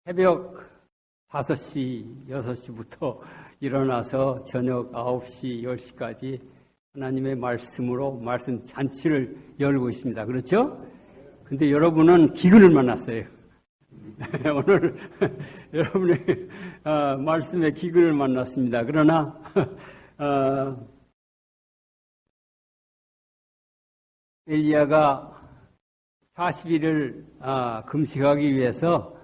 새벽 5시, 6시부터 일어나서 저녁 9시, 10시까지 하나님의 말씀으로 말씀 잔치를 열고 있습니다. 그렇죠? 근데 여러분은 기근을 만났어요. 오늘 여러분의 말씀의 기근을 만났습니다. 그러나 엘리야가 40일을 금식하기 위해서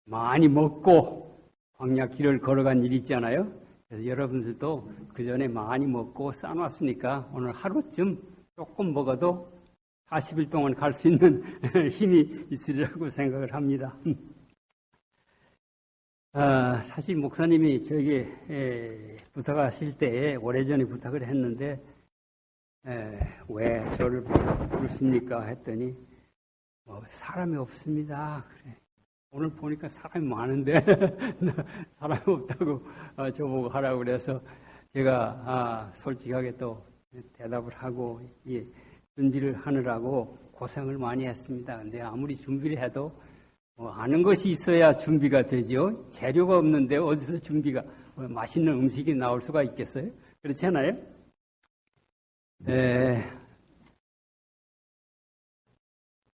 많이 먹고 광야 길을 걸어간 일이 있잖아요. 그래서 여러분들도 그 전에 많이 먹고 싸놨으니까 오늘 하루쯤 조금 먹어도 40일 동안 갈 수 있는 힘이 있으리라고 생각을 합니다. 사실 목사님이 저에게 부탁하실 때 오래전에 부탁을 했는데 왜 저를 부르십니까? 했더니 사람이 없습니다. 그래. 오늘 보니까 사람이 많은데 사람이 없다고 저보고 하라고 그래서 제가 솔직하게 또 대답을 하고 준비를 하느라고 고생을 많이 했습니다. 근데 아무리 준비를 해도 아는 것이 있어야 준비가 되죠. 재료가 없는데 어디서 준비가 맛있는 음식이 나올 수가 있겠어요? 그렇지 않아요?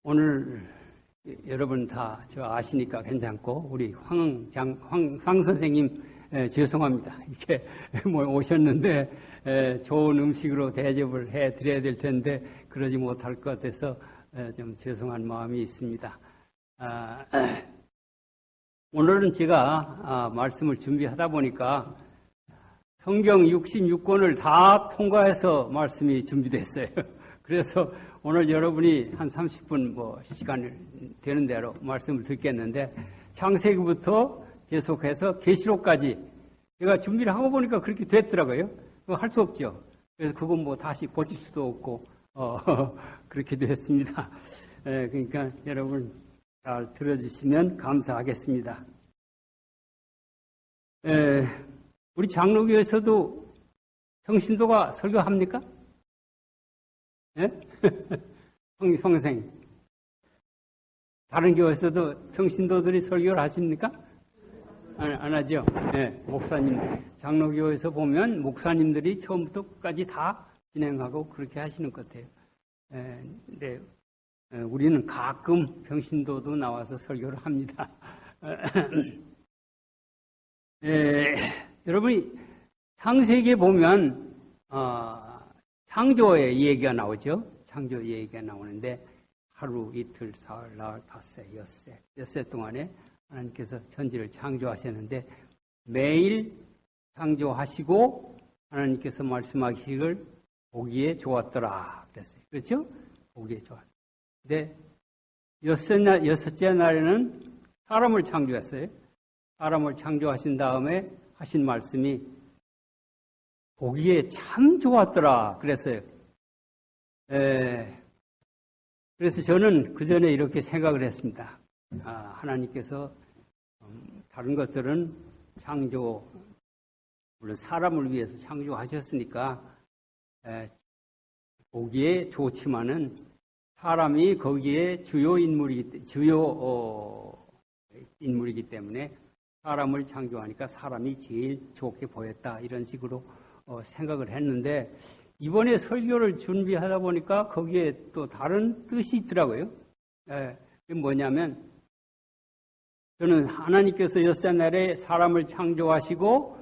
오늘 여러분 다 저 아시니까 괜찮고 우리 황 선생님 죄송합니다. 이렇게 오셨는데 좋은 음식으로 대접을 해드려야 될 텐데 그러지 못할 것 같아서 좀 죄송한 마음이 있습니다. 오늘은 제가 말씀을 준비하다 보니까 성경 66권을 다 통과해서 말씀이 준비됐어요. 그래서 오늘 여러분이 한 30분 시간이 되는 대로 말씀을 듣겠는데 창세기부터 계속해서 계시록까지 제가 준비를 하고 보니까 그렇게 됐더라고요. 할 수 없죠. 그래서 그건 다시 고칠 수도 없고 그렇게 됐습니다. 그러니까 여러분 잘 들어주시면 감사하겠습니다. 우리 장로교에서도 평신도가 설교합니까? 예? 성생. 다른 교회에서도 평신도들이 설교를 하십니까? 안 하죠? 예, 목사님. 장로교에서 보면 목사님들이 처음부터 끝까지 다 진행하고 그렇게 하시는 것 같아요. 근데 우리는 가끔 평신도도 나와서 설교를 합니다. 여러분이 창세기에 보면 창조의 얘기가 나오죠. 창조 얘기가 나오는데 하루, 이틀, 사흘, 나흘, 닷새, 엿새 동안에 하나님께서 천지를 창조하셨는데 매일 창조하시고 하나님께서 말씀하시기를 보기에 좋았더라 그랬어요. 그렇죠? 보기에 좋았어요. 근데 여섯째 날에는 사람을 창조했어요. 사람을 창조하신 다음에 하신 말씀이 보기에 참 좋았더라 그랬어요. 그래서 저는 그 전에 이렇게 생각을 했습니다. 하나님께서 다른 것들은 물론 사람을 위해서 창조하셨으니까 보기에 좋지만은 사람이 거기에 주요 인물이기 때문에 사람을 창조하니까 사람이 제일 좋게 보였다 이런 식으로 생각을 했는데 이번에 설교를 준비하다 보니까 거기에 또 다른 뜻이 있더라고요. 그게 뭐냐면 저는 하나님께서 엿새 날에 사람을 창조하시고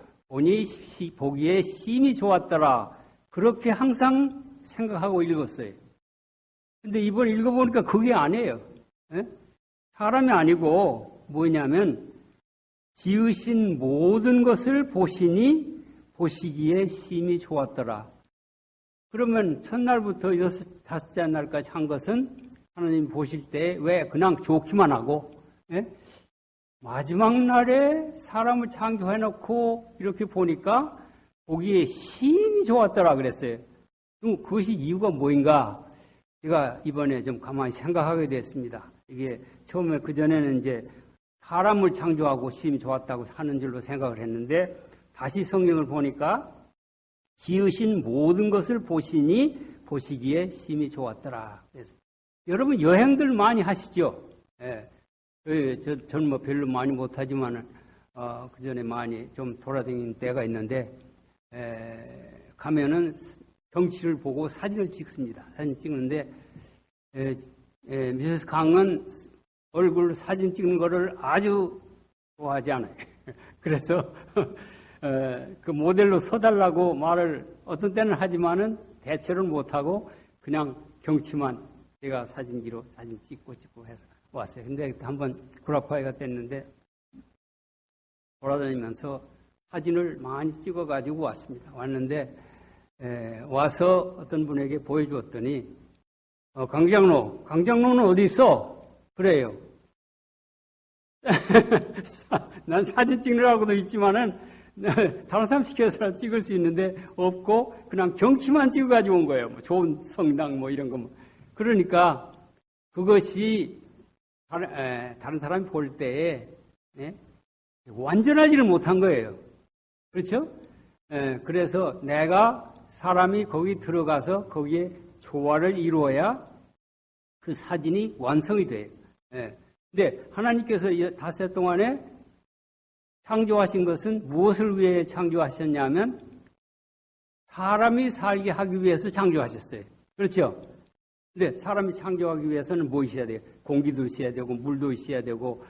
보기에 심히 좋았더라 그렇게 항상 생각하고 읽었어요. 근데 이번에 읽어보니까 그게 아니에요. 사람이 아니고 뭐냐면 지으신 모든 것을 보시기에 심히 좋았더라. 그러면 첫날부터 다섯째 날까지 한 것은 하나님 보실 때 왜 그냥 좋기만 하고 마지막 날에 사람을 창조해놓고 이렇게 보니까 보기에 심히 좋았더라 그랬어요. 그럼 그것이 이유가 뭐인가? 제가 이번에 좀 가만히 생각하게 됐습니다. 이게 처음에 그전에는 이제 사람을 창조하고 심히 좋았다고 하는 줄로 생각을 했는데 다시 성경을 보니까 지으신 모든 것을 보시기에 심히 좋았더라. 그래서 여러분 여행들 많이 하시죠? 저는 뭐 별로 많이 못하지만은, 그 전에 많이 좀 돌아다닌 때가 있는데, 가면은 경치를 보고 사진을 찍습니다. 사진 찍는데, 미세스 강은 얼굴 사진 찍는 거를 아주 좋아하지 않아요. 그래서, 그 모델로 서달라고 말을 어떤 때는 하지만은 대체를 못하고 그냥 경치만 제가 사진기로 사진 찍고 해서 왔어요. 근데 한번 구라파이가 됐는데 돌아다니면서 사진을 많이 찍어가지고 왔습니다. 왔는데, 와서 어떤 분에게 보여주었더니, 강장로는 어디 있어? 그래요. 난 사진 찍느라고도 있지만은, 다른 사람 시켜서 찍을 수 있는데 없고, 그냥 경치만 찍어가지고 온 거예요. 뭐 좋은 성당 뭐 이런 거. 뭐. 그러니까 그것이 다른 사람이 볼 때에, 완전하지를 못한 거예요. 그렇죠? 그래서 내가 사람이 거기 들어가서 거기에 조화를 이루어야 그 사진이 완성이 돼요. 근데 하나님께서 이 닷새 동안에 창조하신 것은 무엇을 위해 창조하셨냐면 사람이 살게 하기 위해서 창조하셨어요. 그렇죠? 근데 사람이 창조하기 위해서는 뭐 있어야 돼요? 공기도 있어야 되고 물도 있어야 되고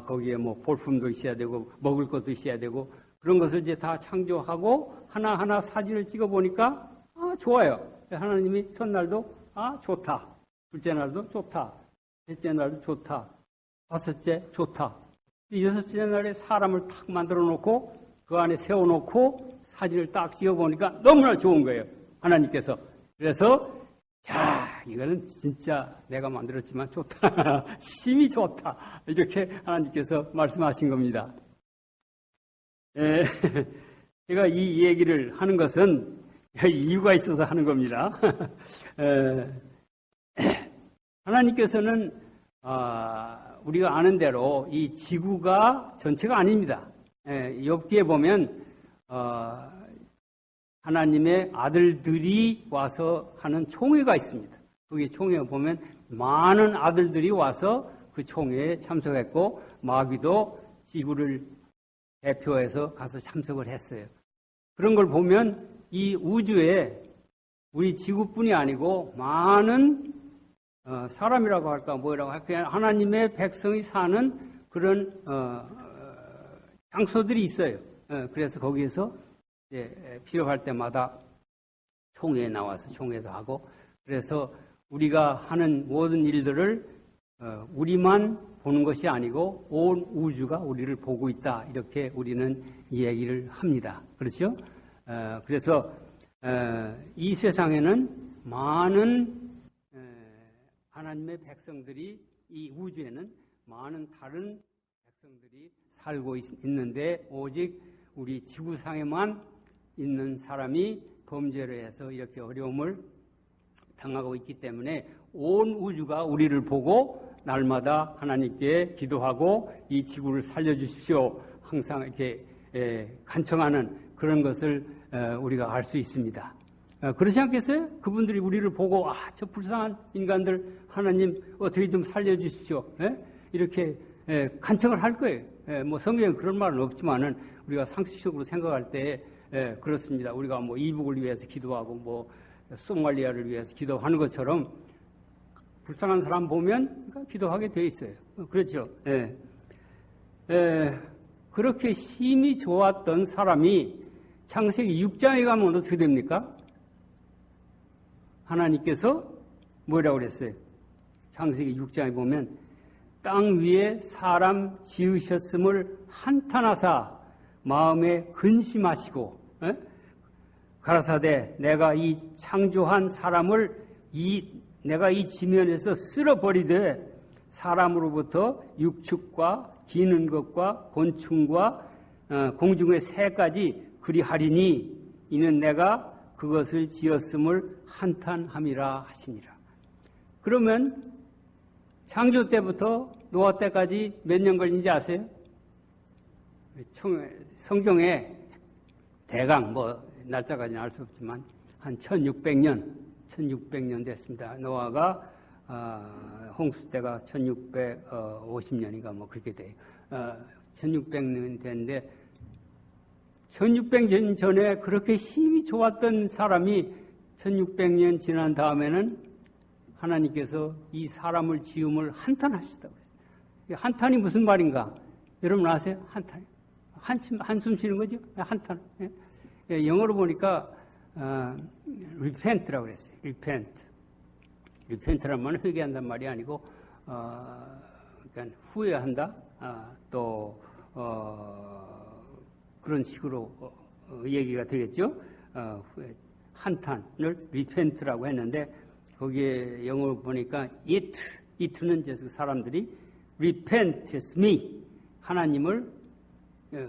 거기에 뭐 볼품도 있어야 되고 먹을 것도 있어야 되고 그런 것을 이제 다 창조하고 하나하나 사진을 찍어보니까 좋아요. 하나님이 첫날도 좋다. 둘째 날도 좋다. 셋째 날도 좋다. 다섯째 좋다. 여섯째 날에 사람을 탁 만들어 놓고 그 안에 세워놓고 사진을 딱 찍어보니까 너무나 좋은 거예요. 하나님께서. 그래서 이거는 진짜 내가 만들었지만 좋다. 심히 좋다. 이렇게 하나님께서 말씀하신 겁니다. 제가 이 얘기를 하는 것은 이유가 있어서 하는 겁니다. 하나님께서는 우리가 아는 대로 이 지구가 전체가 아닙니다. 욥기에 보면 하나님의 아들들이 와서 하는 총회가 있습니다. 거기 총회에 보면 많은 아들들이 와서 그 총회에 참석했고 마귀도 지구를 대표해서 가서 참석을 했어요. 그런 걸 보면 이 우주에 우리 지구뿐이 아니고 많은 사람이라고 할까 뭐라고 할까 그냥 하나님의 백성이 사는 그런 장소들이 있어요. 그래서 거기에서 이제 필요할 때마다 총회에 나와서 총회도 하고 그래서 우리가 하는 모든 일들을 우리만 보는 것이 아니고 온 우주가 우리를 보고 있다. 이렇게 우리는 이야기를 합니다. 그렇죠? 그래서 이 세상에는 많은 하나님의 백성들이 이 우주에는 많은 다른 백성들이 살고 있는데 오직 우리 지구상에만 있는 사람이 범죄를 해서 이렇게 어려움을 당하고 있기 때문에 온 우주가 우리를 보고 날마다 하나님께 기도하고 이 지구를 살려주십시오. 항상 이렇게 간청하는 그런 것을 우리가 알 수 있습니다. 그렇지 않겠어요? 그분들이 우리를 보고 저 불쌍한 인간들 하나님 어떻게 좀 살려주십시오. 이렇게 간청을 할 거예요. 뭐 성경에 그런 말은 없지만은 우리가 상식적으로 생각할 때 그렇습니다. 우리가 뭐 이북을 위해서 기도하고 뭐 소말리아를 위해서 기도하는 것처럼 불쌍한 사람 보면 기도하게 돼 있어요. 그렇죠? 그렇게 힘이 좋았던 사람이 창세기 6장에 가면 어떻게 됩니까? 하나님께서 뭐라고 그랬어요? 창세기 6장에 보면 땅 위에 사람 지으셨음을 한탄하사 마음에 근심하시고 가라사대 내가 이 창조한 사람을 내가 이 지면에서 쓸어버리되 사람으로부터 육축과 기는 것과 곤충과 공중의 새까지 그리하리니 이는 내가 그것을 지었음을 한탄함이라 하시니라. 그러면 창조 때부터 노아 때까지 몇 년 걸린지 아세요? 성경에 대강 뭐 날짜까지는 알 수 없지만 한 1600년 됐습니다. 노아가 홍수 때가 1650년인가 뭐 그렇게 돼요. 1600년 됐는데 1600년 전에 그렇게 힘이 좋았던 사람이 1600년 지난 다음에는 하나님께서 이 사람을 지음을 한탄하시다고 했어요. 한탄이 무슨 말인가? 여러분 아세요? 한탄. 한숨 쉬는 거죠? 한탄. 영어로 보니까 repent라고 그랬어요. repent. repent란 말은 회개한단 말이 아니고 그러니까 후회한다. 또 그런 식으로 얘기가 되겠죠. 한탄을 repent라고 했는데 거기에 영어로 보니까 it는 이제 사람들이 repent me 하나님을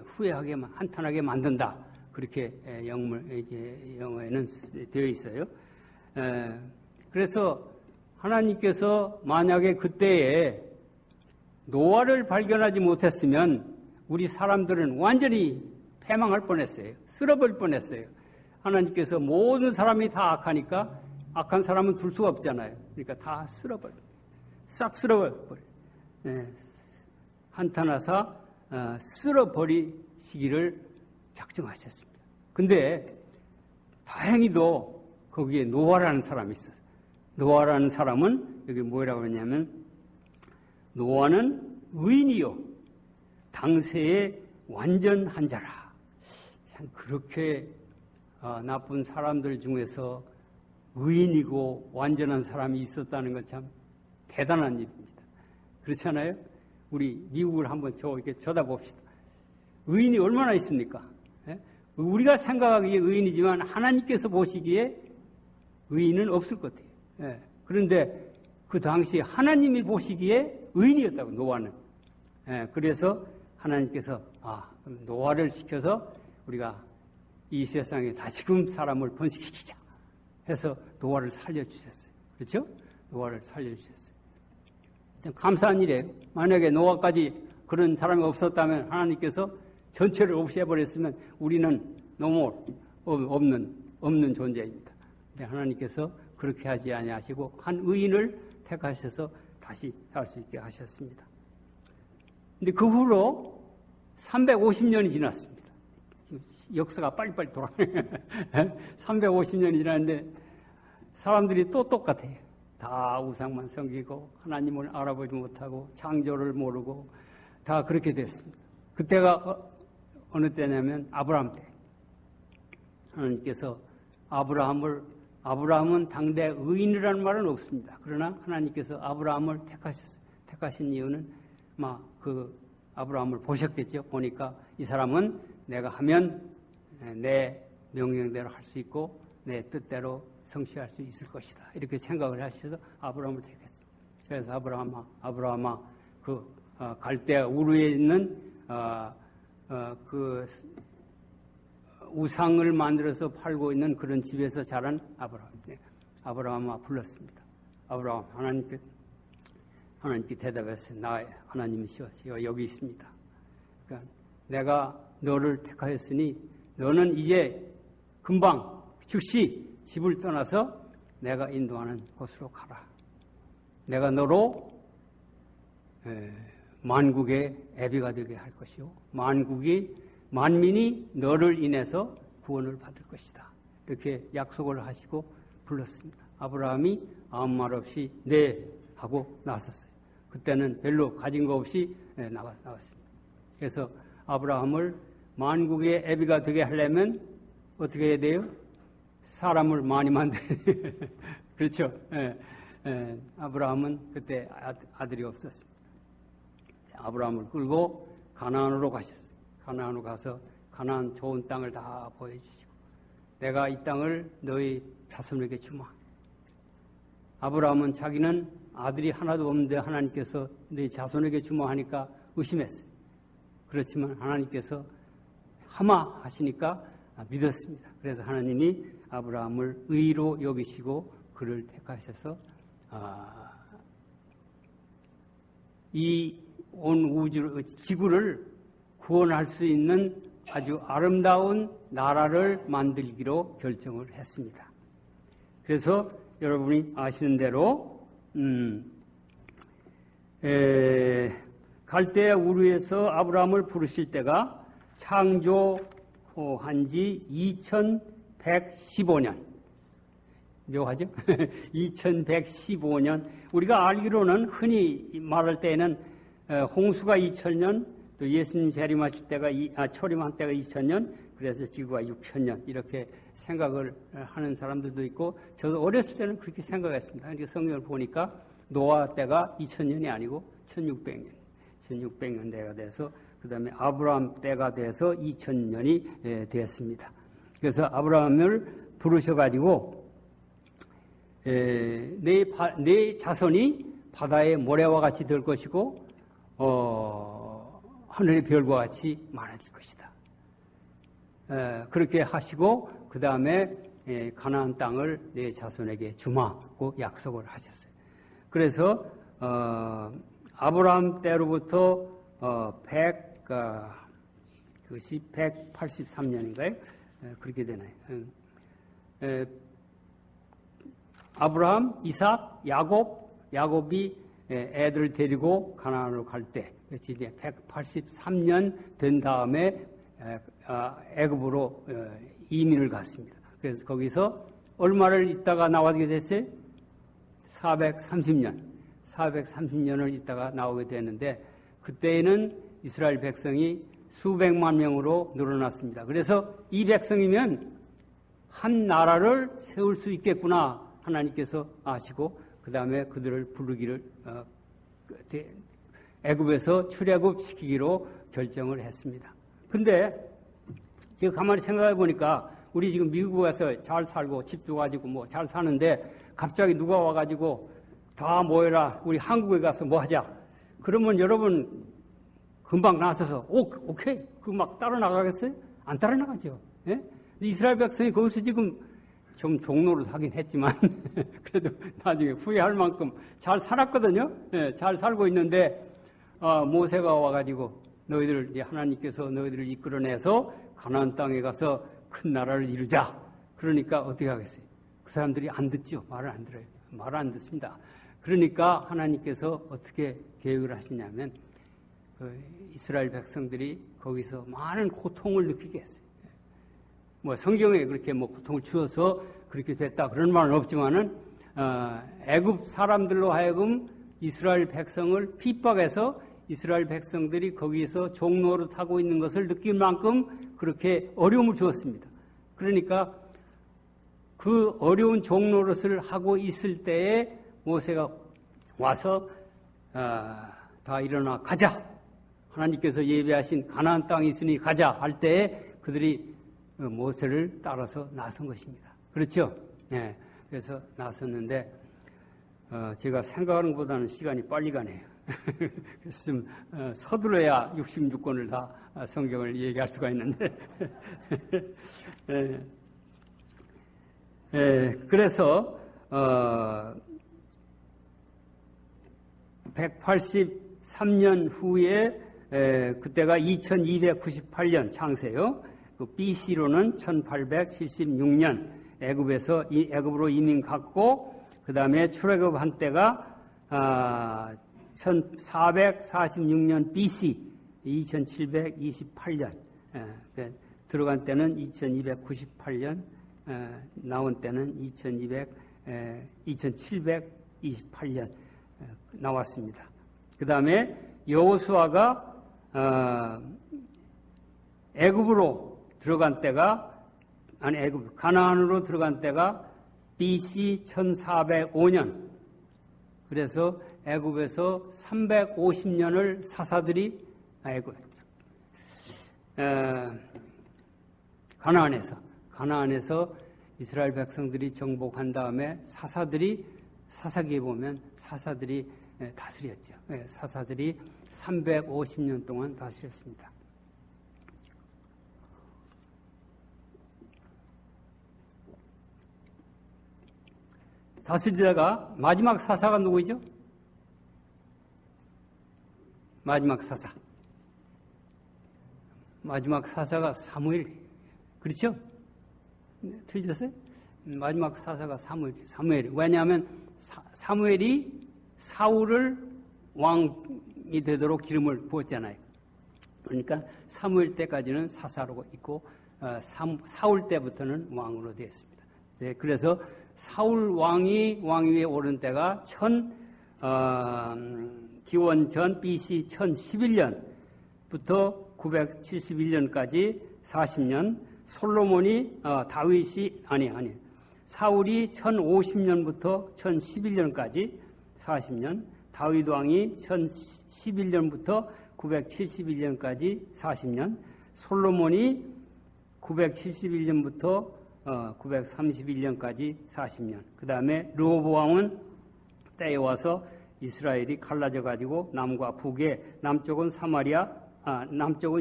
후회하게 한탄하게 만든다. 그렇게 영어에는 되어 있어요. 그래서 하나님께서 만약에 그때에 노아를 발견하지 못했으면 우리 사람들은 완전히 패망할 뻔했어요. 쓸어버릴 뻔했어요. 하나님께서 모든 사람이 다 악하니까 악한 사람은 둘 수가 없잖아요. 그러니까 다 쓸어버려. 싹 쓸어버려. 한탄하사 쓸어버리시기를 작정하셨습니다. 근데 다행히도 거기에 노아라는 사람이 있어요. 노아라는 사람은 여기 뭐라고 그러냐면 노아는 의인이요 당세의 완전한 자라. 참 그렇게 나쁜 사람들 중에서 의인이고 완전한 사람이 있었다는 건 참 대단한 일입니다. 그렇잖아요? 우리 미국을 한번 이렇게 쳐다봅시다. 의인이 얼마나 있습니까? 우리가 생각하기에 의인이지만 하나님께서 보시기에 의인은 없을 것 같아요. 그런데 그 당시에 하나님이 보시기에 의인이었다고, 노아는. 그래서 하나님께서 노아를 시켜서 우리가 이 세상에 다시금 사람을 번식시키자 해서 노아를 살려주셨어요. 그렇죠? 노아를 살려주셨어요. 감사한 일이에요. 만약에 노아까지 그런 사람이 없었다면 하나님께서 전체를 없애버렸으면 우리는 너무 없는 존재입니다. 근데 하나님께서 그렇게 하지 아니하시고 한 의인을 택하셔서 다시 살 수 있게 하셨습니다. 근데 그 후로 350년이 지났습니다. 지금 역사가 빨리빨리 돌아가요. 350년이 지났는데 사람들이 또 똑같아요. 다 우상만 섬기고 하나님을 알아보지 못하고 창조를 모르고 다 그렇게 됐습니다. 그때가 어느 때냐면 아브라함 때. 하나님께서 아브라함은 당대 의인이라는 말은 없습니다. 그러나 하나님께서 아브라함을 택하신 이유는 아브라함을 보셨겠죠. 보니까 이 사람은 내가 하면 내 명령대로 할 수 있고 내 뜻대로 성취할 수 있을 것이다. 이렇게 생각을 하셔서 아브라함을 택했습니다. 그래서 아브라함아, 갈대아 우르에 있는 그 우상을 만들어서 팔고 있는 그런 집에서 자란 아브라함아 불렀습니다. 아브라함, 하나님께 대답했어요. 나 하나님이시여, 제가 여기 있습니다. 그러니까 내가 너를 택하였으니 너는 이제 금방 즉시 집을 떠나서 내가 인도하는 곳으로 가라. 내가 너로 만국의 애비가 되게 할 것이요 만민이 너를 인해서 구원을 받을 것이다. 이렇게 약속을 하시고 불렀습니다. 아브라함이 아무 말 없이 네 하고 나섰어요. 그때는 별로 가진 거 없이 나왔습니다. 그래서 아브라함을 만국의 애비가 되게 하려면 어떻게 해야 돼요? 사람을 많이 만들어야 돼요. 그렇죠? 아브라함은 그때 아들이 없었습니다. 아브라함을 끌고 가나안으로 가셨어요. 가나안으로 가서 가나안 좋은 땅을 다 보여주시고 내가 이 땅을 너희 자손에게 주마. 아브라함은 자기는 아들이 하나도 없는데 하나님께서 너희 자손에게 주마 하니까 의심했어요. 그렇지만 하나님께서 하마 하시니까 믿었습니다. 그래서 하나님이 아브라함을 의로 여기시고 그를 택하셔서 이 온 우주 지구를 구원할 수 있는 아주 아름다운 나라를 만들기로 결정을 했습니다. 그래서 여러분이 아시는 대로 갈대아 우르에서 아브라함을 부르실 때가 창조한 지 2115년. 묘하죠? 2115년. 우리가 알기로는 흔히 말할 때에는 홍수가 2000년, 또 예수님 재림하실 때가, 초림한 때가 2000년, 그래서 지구가 6000년, 이렇게 생각을 하는 사람들도 있고, 저도 어렸을 때는 그렇게 생각했습니다. 그러니까 성경을 보니까 노아 때가 2000년이 아니고 1600년 때가 돼서, 그 다음에 아브라함 때가 돼서 2000년이 되었습니다. 그래서 아브라함을 부르셔가지고, 내 자손이 바다의 모래와 같이 될 것이고, 하늘의 별과 같이 많아질 것이다. 그렇게 하시고, 그 다음에 가나안 땅을 내 자손에게 주마고 약속을 하셨어요. 그래서, 아브라함 때로부터, 그것이 183년인가요? 그렇게 되나요? 아브라함, 이삭, 야곱이 애들을 데리고 가나안으로 갈 때, 그렇지 이제 183년 된 다음에 애굽으로 이민을 갔습니다. 그래서 거기서 얼마를 있다가 나오게 됐어요? 430년을 있다가 나오게 되는데, 그때에는 이스라엘 백성이 수백만 명으로 늘어났습니다. 그래서 이 백성이면 한 나라를 세울 수 있겠구나 하나님께서 아시고, 그 다음에 그들을 부르기를 애굽에서 출애굽 시키기로 결정을 했습니다. 근데 제가 가만히 생각해 보니까 우리 지금 미국 가서 잘 살고 집도 가지고 뭐 잘 사는데, 갑자기 누가 와가지고 다 모여라, 우리 한국에 가서 뭐 하자. 그러면 여러분 금방 나서서 오케이 그 막 따라 나가겠어요? 안 따라 나가죠. 예? 이스라엘 백성이 거기서 지금 좀 종로를 하긴 했지만 그래도 나중에 후회할 만큼 잘 살았거든요. 예, 잘 살고 있는데, 모세가 와가지고 너희들, 하나님께서 너희들을 이끌어내서 가나안 땅에 가서 큰 나라를 이루자. 그러니까 어떻게 하겠어요? 그 사람들이 안 듣죠. 말을 안 들어요. 말을 안 듣습니다. 그러니까 하나님께서 어떻게 계획을 하시냐면, 이스라엘 백성들이 거기서 많은 고통을 느끼게 했어요. 뭐 성경에 그렇게 뭐 고통을 주어서 그렇게 됐다 그런 말은 없지만은, 애굽 사람들로 하여금 이스라엘 백성을 핍박해서 이스라엘 백성들이 거기서 종노릇 하고 있는 것을 느낄 만큼 그렇게 어려움을 주었습니다. 그러니까 그 어려운 종노릇을 하고 있을 때에 모세가 와서 다 일어나 가자. 하나님께서 예배하신 가나안 땅이 있으니 가자 할 때에 그들이 모세를 따라서 나선 것입니다. 그렇죠? 네. 그래서 나섰는데, 제가 생각하는 것보다는 시간이 빨리 가네요. 그래서 좀 서둘러야 66권을 다 성경을 얘기할 수가 있는데. 그래서 183년 후에 그때가 2298년 창세요. 그 BC로는 1876년 애굽으로 이민 갔고, 그 다음에 출애굽한 때가 1446년 BC 2728년 들어간 때는 2298년 나온 때는 2728년 나왔습니다. 그 다음에 여호수아가 애굽으로 들어간 때가 가나안으로 들어간 때가 BC 1405년. 그래서 애굽에서 350년을 사사들이 가나안에서 이스라엘 백성들이 정복한 다음에 사사기에 보면 사사들이 다스렸죠. 사사들이 350년 동안 다스렸습니다. 다스리다가 마지막 사사가 누구죠? 마지막 사사가 사무엘. 그렇죠? 틀렸어요? 마지막 사사가 사무엘. 왜냐하면 사무엘이 사울을 왕이 되도록 기름을 부었잖아요. 그러니까 사무엘 때까지는 사사로 있고 사울 때부터는 왕으로 되었습니다. 네, 그래서 사울 왕이 왕위에 오른 때가 기원 전 BC 1011년부터 971년까지 40년, 솔로몬이 사울이 1050년부터 1011년까지 40년, 다윗 왕이 1011년부터 971년까지 40년, 솔로몬이 971년부터 931년까지 40년. 그 다음에 르호보암은 때에 와서 이스라엘이 갈라져 가지고 남과 북에 남쪽은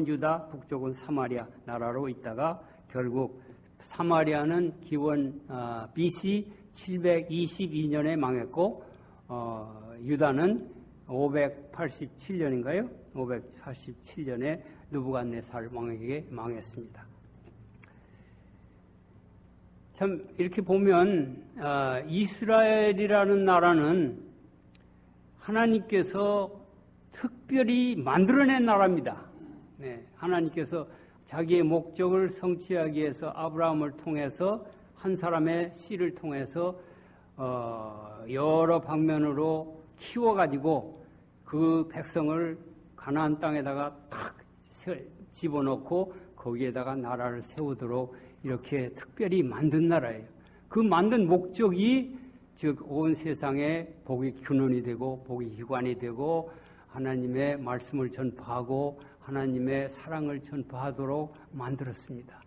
유다, 북쪽은 사마리아 나라로 있다가 결국 사마리아는 기원 BC 722년에 망했고 유다는 587년인가요? 587년에 느부갓네살 왕에게 망했습니다. 참 이렇게 보면 이스라엘이라는 나라는 하나님께서 특별히 만들어낸 나라입니다. 네, 하나님께서 자기의 목적을 성취하기 위해서 아브라함을 통해서 한 사람의 씨를 통해서 여러 방면으로 키워가지고 그 백성을 가나안 땅에다가 탁 집어넣고 거기에다가 나라를 세우도록 이렇게 특별히 만든 나라예요. 그 만든 목적이 즉 온 세상에 복의 근원이 되고 복의 기관이 되고 하나님의 말씀을 전파하고 하나님의 사랑을 전파하도록 만들었습니다.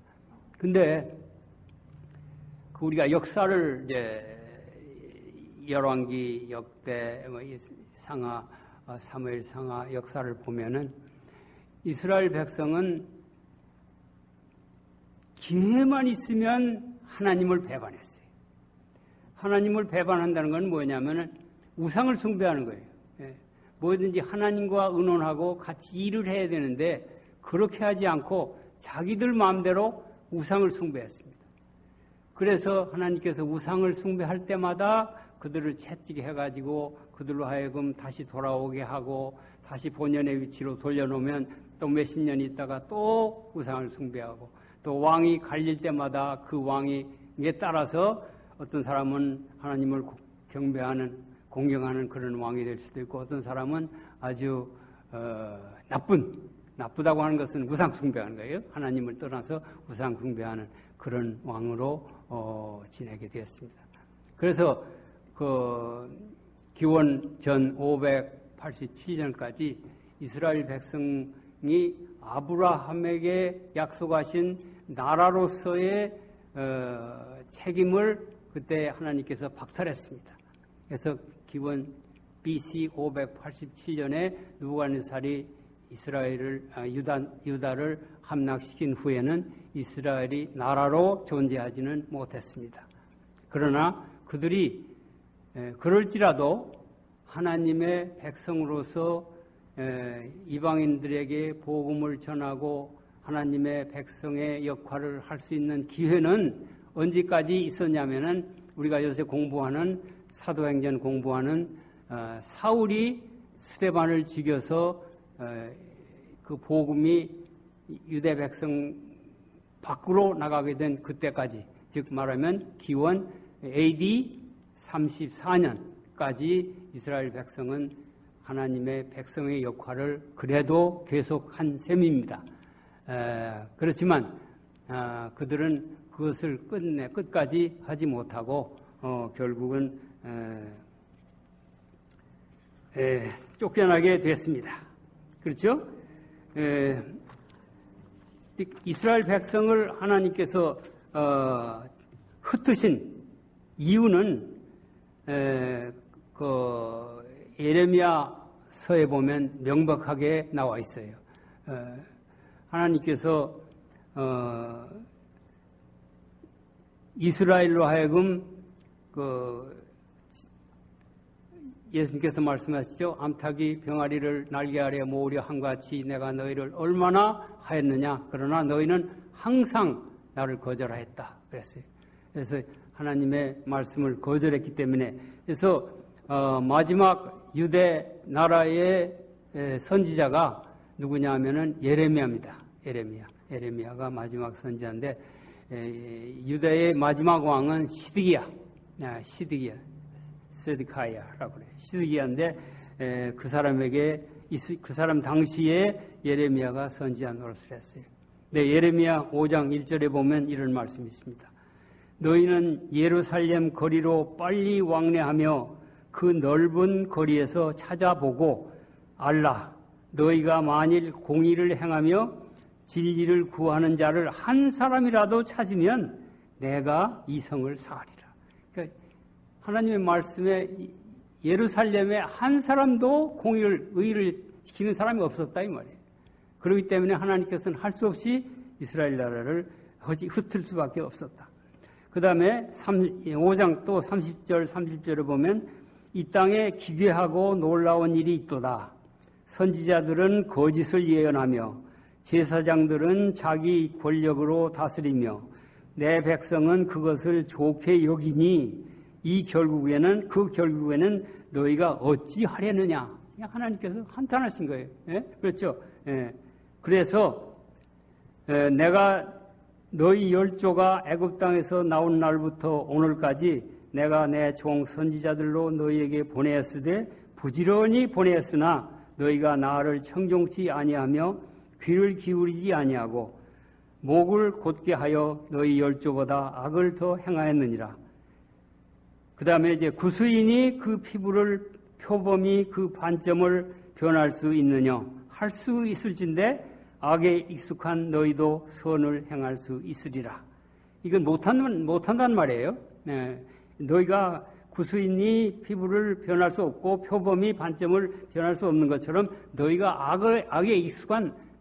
근데 우리가 역사를 이제 열왕기, 역대, 상하, 사무엘 상하 역사를 보면은 이스라엘 백성은 기회만 있으면 하나님을 배반했어요. 하나님을 배반한다는 건 뭐냐면은 우상을 숭배하는 거예요. 뭐든지 하나님과 의논하고 같이 일을 해야 되는데 그렇게 하지 않고 자기들 마음대로 우상을 숭배했습니다. 그래서 하나님께서 우상을 숭배할 때마다 그들을 채찍에 해가지고 그들로 하여금 다시 돌아오게 하고 다시 본연의 위치로 돌려놓으면 또 몇십 년 있다가 또 우상을 숭배하고 또 왕이 갈릴 때마다 그 왕에 따라서 어떤 사람은 하나님을 공경하는 그런 왕이 될 수도 있고 어떤 사람은 아주 나쁘다고 하는 것은 우상 숭배하는 거예요. 하나님을 떠나서 우상 숭배하는 그런 왕으로 지내게 되었습니다. 그래서 기원 전 587년까지 이스라엘 백성이 아브라함에게 약속하신 나라로서의 책임을 그때 하나님께서 박탈했습니다. 그래서 기원 BC 587년에 느부갓네살이 유다를 함락시킨 후에는 이스라엘이 나라로 존재하지는 못했습니다. 그러나 그들이 그럴지라도 하나님의 백성으로서 이방인들에게 복음을 전하고 하나님의 백성의 역할을 할 수 있는 기회는 언제까지 있었냐면은 우리가 요새 공부하는 사도행전 공부하는 사울이 스데반을 죽여서 그 복음이 유대 백성 밖으로 나가게 된 그때까지, 즉 말하면 기원 AD 34년까지 이스라엘 백성은 하나님의 백성의 역할을 그래도 계속한 셈입니다. 그렇지만 그들은 그것을 끝까지 하지 못하고 결국은 쫓겨나게 됐습니다. 그렇죠? 이스라엘 백성을 하나님께서 흩으신 이유는 예레미야서에 보면 명백하게 나와 있어요. 하나님께서 이스라엘로 하여금 예수님께서 말씀하시죠. 암탉이 병아리를 날개 아래 모으려 한같이 내가 너희를 얼마나 하였느냐. 그러나 너희는 항상 나를 거절하였다. 그랬어요. 그래서 하나님의 말씀을 거절했기 때문에 그래서 마지막 유대 나라의 선지자가 누구냐 하면은 예레미야입니다. 예레미야가 마지막 선지자인데, 유대의 마지막 왕은 세드카야라고 그래요. 시드기야인데, 그 사람 당시에 예레미야가 선지자 노릇을 했어요. 네, 예레미야 5장 1절에 보면 이런 말씀이 있습니다. 너희는 예루살렘 거리로 빨리 왕래하며 그 넓은 거리에서 찾아보고 알라. 너희가 만일 공의를 행하며 진리를 구하는 자를 한 사람이라도 찾으면 내가 이 성을 사하리라. 그러니까 하나님의 말씀에 예루살렘에 한 사람도 의를 지키는 사람이 없었다 이 말이에요. 그렇기 때문에 하나님께서는 할 수 없이 이스라엘 나라를 흩을 수밖에 없었다. 그 다음에 5장 또 30절, 30절에 보면 이 땅에 기괴하고 놀라운 일이 있도다. 선지자들은 거짓을 예언하며 제사장들은 자기 권력으로 다스리며 내 백성은 그것을 좋게 여기니 그 결국에는 너희가 어찌하려느냐. 하나님께서 한탄하신 거예요. 예? 그렇죠? 예. 그래서 내가 너희 열조가 애굽 땅에서 나온 날부터 오늘까지 내가 내 종 선지자들로 너희에게 보내었으되 부지런히 보내었으나 너희가 나를 청종치 아니하며 귀를 기울이지 아니하고 목을 곧게 하여 너희 열조보다 악을 더 행하였느니라. 그 다음에 이제 구수인이 그 피부를 표범이 그 반점을 변할 수 있느냐 할 수 있을진데 악에 익숙한 너희도 선을 행할 수 있으리라. 이건 못한다는 말이에요. 네. 너희가 구수인이 피부를 변할 수 없고 표범이 반점을 변할 수 없는 것처럼 너희가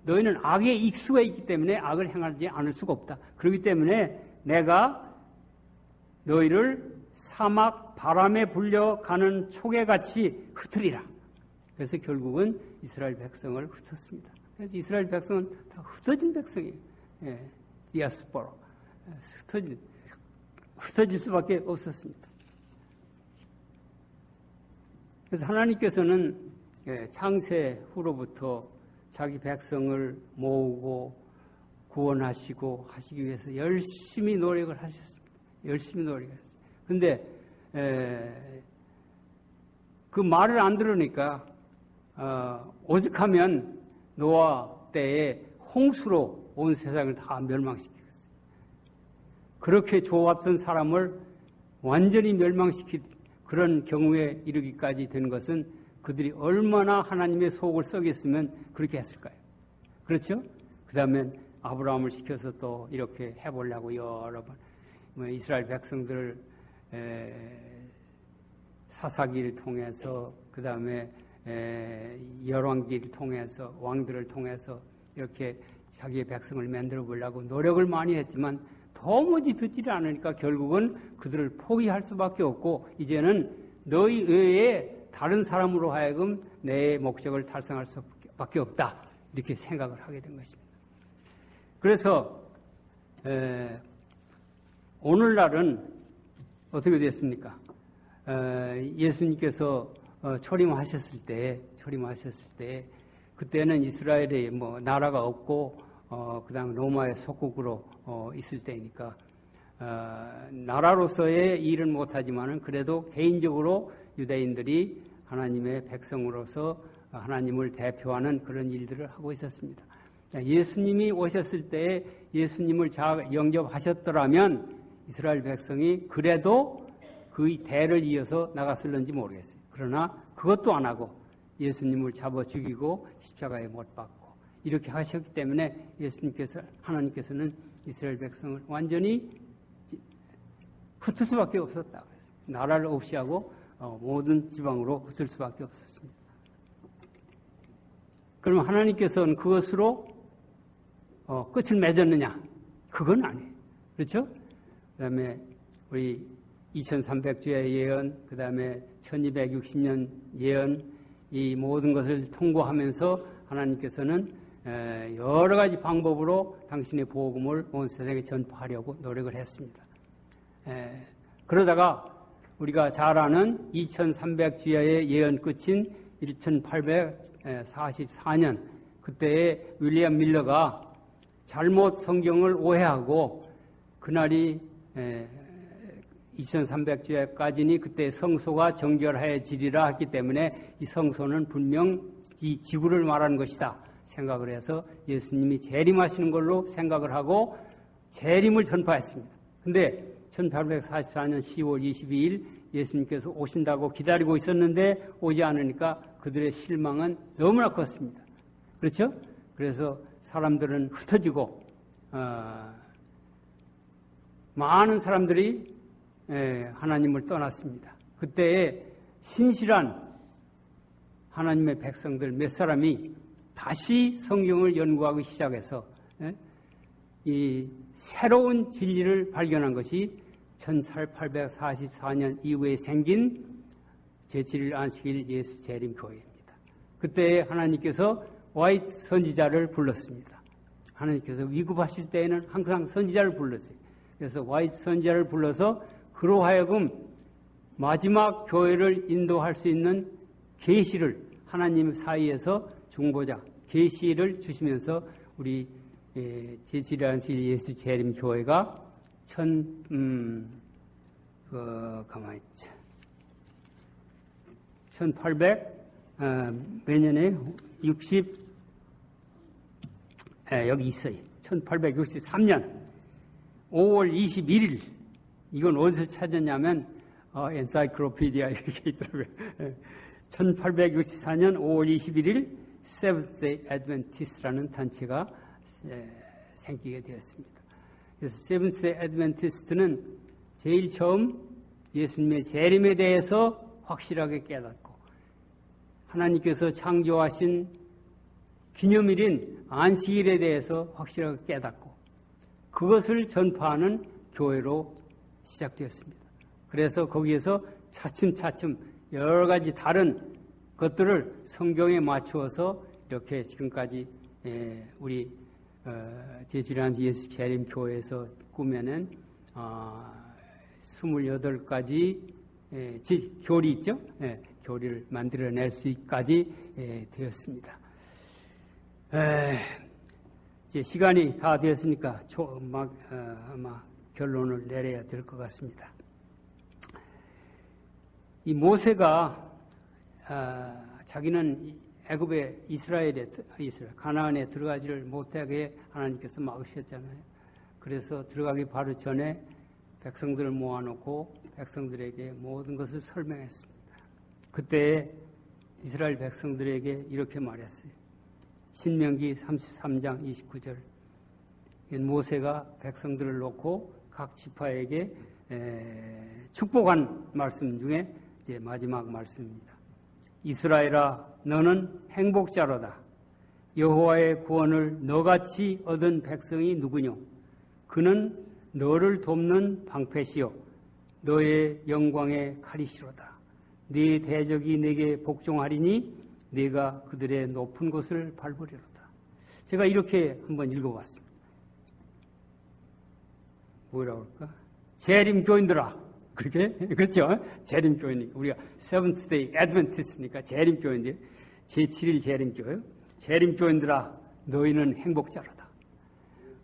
너희는 악에 익숙해 있기 때문에 악을 행하지 않을 수가 없다. 그렇기 때문에 내가 너희를 사막 바람에 불려가는 초계같이 흩으리라. 그래서 결국은 이스라엘 백성을 흩었습니다. 그래서 이스라엘 백성은 다 흩어진 백성이에요. 예, 디아스포라. 흩어질 수밖에 없었습니다. 그래서 하나님께서는 창세 후로부터 자기 백성을 모으고 구원하시고 하시기 위해서 열심히 노력을 하셨습니다. 열심히 노력했어요. 근데 그 말을 안 들으니까 오죽하면 노아 때에 홍수로 온 세상을 다 멸망시켰어요. 그렇게 좋았던 사람을 완전히 멸망시킨 그런 경우에 이르기까지 된 것은 그들이 얼마나 하나님의 속을 썩였으면 그렇게 했을까요? 그렇죠? 그 다음에 아브라함을 시켜서 또 이렇게 해보려고 여러 번 이스라엘 백성들을 사사기를 통해서 그 다음에 열왕기를 통해서 왕들을 통해서 이렇게 자기의 백성을 만들어 보려고 노력을 많이 했지만 도무지 듣지를 않으니까 결국은 그들을 포기할 수밖에 없고 이제는 너희 외에 다른 사람으로 하여금 내 목적을 달성할 수밖에 없다 이렇게 생각을 하게 된 것입니다. 그래서 오늘날은 어떻게 됐습니까? 예수님께서 초림하셨을 때 그때는 이스라엘에 나라가 없고 그다음 로마의 속국으로 있을 때니까 나라로서의 일은 못하지만은 그래도 개인적으로 유대인들이 하나님의 백성으로서 하나님을 대표하는 그런 일들을 하고 있었습니다. 예수님이 오셨을 때 예수님을 영접하셨더라면 이스라엘 백성이 그래도 그 대를 이어서 나갔을는지 모르겠어요. 그러나 그것도 안 하고 예수님을 잡아 죽이고 십자가에 못 박고 이렇게 하셨기 때문에 하나님께서는 이스라엘 백성을 완전히 흩을 수밖에 없었다. 나라를 없이 하고 모든 지방으로 흩을 수밖에 없었습니다. 그러면 하나님께서는 그것으로 끝을 맺었느냐? 그건 아니에요. 그렇죠? 그 다음에 우리 2300주의 예언, 그 다음에 1260년 예언, 이 모든 것을 통과하면서 하나님께서는 여러 가지 방법으로 당신의 복음을 온 세상에 전파하려고 노력을 했습니다. 그러다가 우리가 잘 아는 2300주야의 예언 끝인 1844년 그때에 윌리엄 밀러가 잘못 성경을 오해하고 그날이 2300주야까지니 그때 성소가 정결해지리라 했기 때문에 이 성소는 분명 이 지구를 말하는 것이다 생각을 해서 예수님이 재림하시는 걸로 생각을 하고 재림을 전파했습니다. 근데 1844년 10월 22일 예수님께서 오신다고 기다리고 있었는데 오지 않으니까 그들의 실망은 너무나 컸습니다. 그렇죠? 그래서 사람들은 흩어지고 많은 사람들이 하나님을 떠났습니다. 그때에 신실한 하나님의 백성들 몇 사람이 다시 성경을 연구하기 시작해서 이 새로운 진리를 발견한 것이 1844년 이후에 생긴 제7일 안식일 예수 재림 교회입니다. 그때 하나님께서 와이트 선지자를 불렀습니다. 하나님께서 위급하실 때에는 항상 선지자를 불렀어요. 그래서 와이트 선지자를 불러서 그로 하여금 마지막 교회를 인도할 수 있는 계시를 하나님 사이에서 중보자 계시를 주시면서 우리 제7일 안식일 예수 재림 교회가 가만히 있자. 1800 몇 년에 60 여기 있어요. 1863년 5월 21일 이건 어디서 찾았냐면 엔사이클로피디아 이렇게 있더라고요. 1864년 5월 21일 세븐스데이 애드벤티스트라는 단체가 생기게 되었습니다. 그래서 세븐스데이 애드벤티스트는 제일 처음 예수님의 재림에 대해서 확실하게 깨닫고 하나님께서 창조하신 기념일인 안식일에 대해서 확실하게 깨닫고 그것을 전파하는 교회로 시작되었습니다. 그래서 거기에서 차츰차츰 여러 가지 다른 것들을 성경에 맞추어서 이렇게 지금까지 우리 제7일 예수 재림 교회에서 꾸며낸 28가지 교리 있죠? 교리를 만들어낼 수까지 되었습니다. 이제 시간이 다 되었으니까 아마 결론을 내려야 될 것 같습니다. 이 모세가 자기는 애굽의 가나안에 들어가지를 못하게 하나님께서 막으셨잖아요. 그래서 들어가기 바로 전에 백성들을 모아놓고 백성들에게 모든 것을 설명했습니다. 그때 이스라엘 백성들에게 이렇게 말했어요. 신명기 33장 29절 모세가 백성들을 놓고 각 지파에게 축복한 말씀 중에 이제 마지막 말씀입니다. 이스라엘아 너는 행복자로다. 여호와의 구원을 너같이 얻은 백성이 누구뇨? 그는 너를 돕는 방패시요 너의 영광의 칼이시로다. 네 대적이 내게 복종하리니 네가 그들의 높은 곳을 밟으리로다. 제가 이렇게 한번 읽어봤습니다. 뭐라고 할까? 재림교인들아. 그렇게? 그렇죠? 재림교인이니까. 우리가 세븐스데이 애드벤티스트니까 재림교인들. 제7일 재림교회. 재림교인들아, 너희는 행복자로다.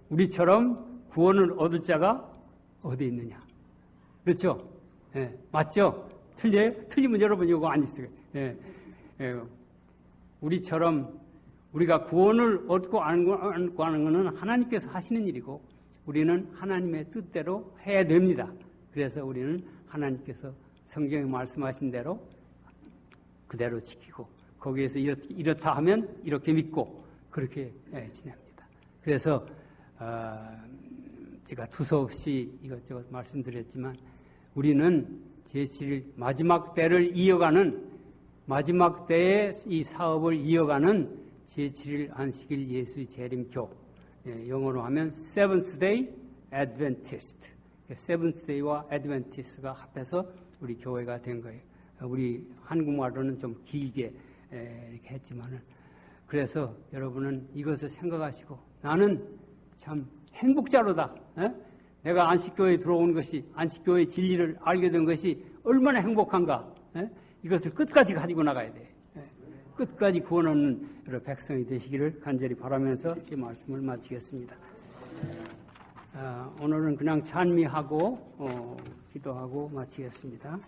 우리처럼 구원을 얻을 자가 어디 있느냐? 그렇죠? 예, 맞죠? 틀리면 여러분 이거 안 있어요. 예, 우리처럼 우리가 구원을 얻고 안 하는 것은 하나님께서 하시는 일이고 우리는 하나님의 뜻대로 해야 됩니다. 그래서 우리는 하나님께서 성경에 말씀하신 대로 그대로 지키고 거기에서 이렇다 하면 이렇게 믿고 그렇게 지냅니다. 그래서 제가 두서없이 이것저것 말씀드렸지만 우리는 제7일 마지막 때를 이어가는 마지막 때의 이 사업을 이어가는 제7일 안식일 예수 재림교 영어로 하면 Seventh Day Adventist Seventh Day와 Adventist가 합해서 우리 교회가 된 거예요. 우리 한국말로는 좀 길게 이렇게 했지만은 그래서 여러분은 이것을 생각하시고 나는 참 행복자로다. 내가 안식교회에 들어온 것이 안식교회의 진리를 알게 된 것이 얼마나 행복한가. 예? 이것을 끝까지 가지고 나가야 돼. 예? 끝까지 구원하는 여러 백성이 되시기를 간절히 바라면서 제 말씀을 마치겠습니다. 오늘은 그냥 찬미하고 기도하고 마치겠습니다.